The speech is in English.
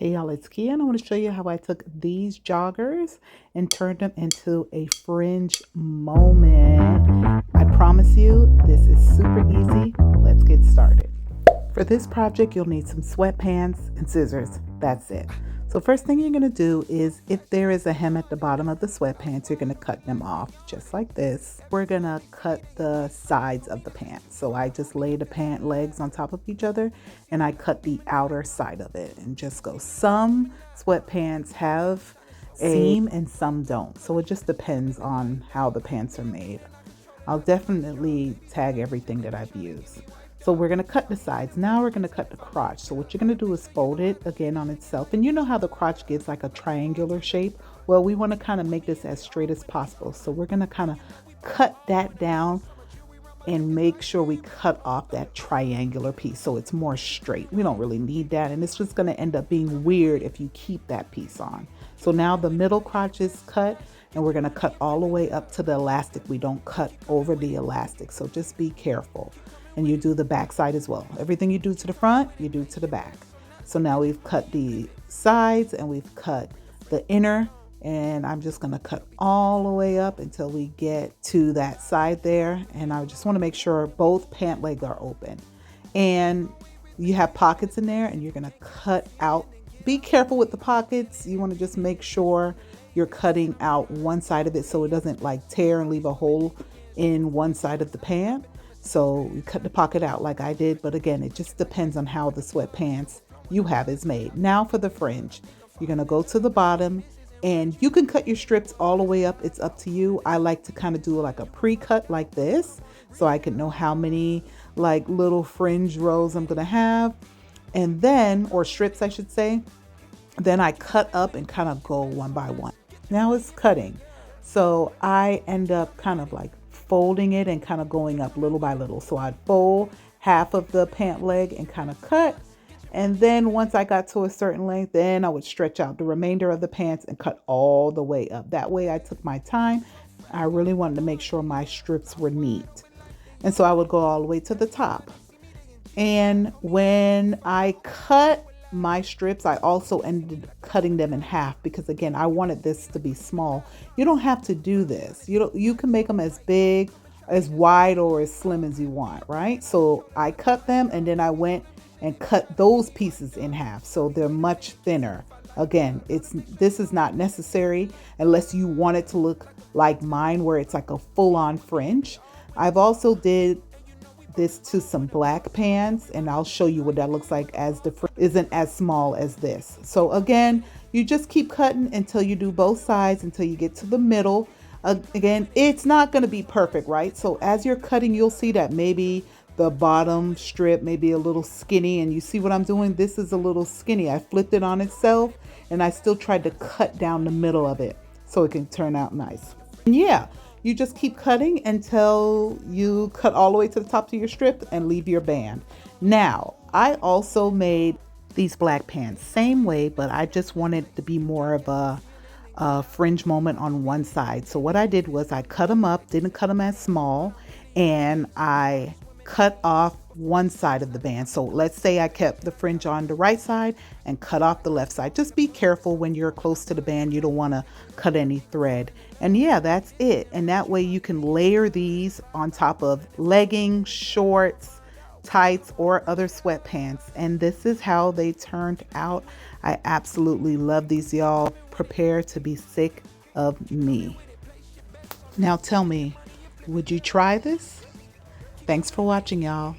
Hey y'all, it's Kia and I want to show you how I took these joggers and turned them into a fringe moment. I promise you, this is super easy. Let's get started. For this project, you'll need some sweatpants and scissors. That's it. So first thing you're going to do is, if there is a hem at the bottom of the sweatpants, you're going to cut them off just like this. We're going to cut the sides of the pants. So I just lay the pant legs on top of each other and I cut the outer side of it and just go. Some sweatpants have a seam and some don't. So it just depends on how the pants are made. I'll definitely tag everything that I've used. So we're going to cut the sides. Now we're going to cut the crotch. So what you're going to do is fold it again on itself. And you know how the crotch gives like a triangular shape? Well, we want to kind of make this as straight as possible. So we're going to kind of cut that down and make sure we cut off that triangular piece so it's more straight. We don't really need that. And it's just going to end up being weird if you keep that piece on. So now the middle crotch is cut. And we're going to cut all the way up to the elastic. We don't cut over the elastic. So just be careful. And you do the back side as well. Everything you do to the front, you do to the back. So now we've cut the sides and we've cut the inner. And I'm just going to cut all the way up until we get to that side there. And I just want to make sure both pant legs are open. And you have pockets in there and you're going to cut out. Be careful with the pockets. You want to just make sure you're cutting out one side of it so it doesn't like tear and leave a hole in one side of the pant. So you cut the pocket out like I did, but again, it just depends on how the sweatpants you have is made. Now for the fringe, you're going to go to the bottom and you can cut your strips all the way up. It's up to you. I like to kind of do like a pre-cut like this so I can know how many like little fringe rows I'm going to have. And then, or strips I should say, then I cut up and kind of go one by one. Now it's cutting. So I end up kind of like folding it and kind of going up little by little. So I'd fold half of the pant leg and kind of cut. And then once I got to a certain length, then I would stretch out the remainder of the pants and cut all the way up. That way I took my time. I really wanted to make sure my strips were neat. And so I would go all the way to the top. And when I cut my strips, I also ended up cutting them in half because again, I wanted this to be small. You don't have to do this. You can make them as big, as wide, or as slim as you want, right? So I cut them and then I went and cut those pieces in half so they're much thinner. Again, this is not necessary unless you want it to look like mine where it's like a full-on fringe. I've also did this to some black pants and I'll show you what that looks like as the fringe isn't as small as this. So again, you just keep cutting until you do both sides until you get to the middle. Again, it's not going to be perfect, right? So as you're cutting, you'll see that maybe the bottom strip may be a little skinny, and you see what I'm doing? This is a little skinny. I flipped it on itself and I still tried to cut down the middle of it so it can turn out nice. And yeah, you just keep cutting until you cut all the way to the top of your strip and leave your band. Now, I also made these black pants same way, but I just wanted it to be more of a fringe moment on one side. So what I did was I cut them up, didn't cut them as small, and I cut off one side of the band. So let's say I kept the fringe on the right side and cut off the left side. Just be careful when you're close to the band. You don't want to cut any thread. And yeah, that's it. And that way you can layer these on top of leggings, shorts, tights, or other sweatpants. And this is how they turned out. I absolutely love these, y'all. Prepare to be sick of me. Now tell me, would you try this? Thanks for watching, y'all.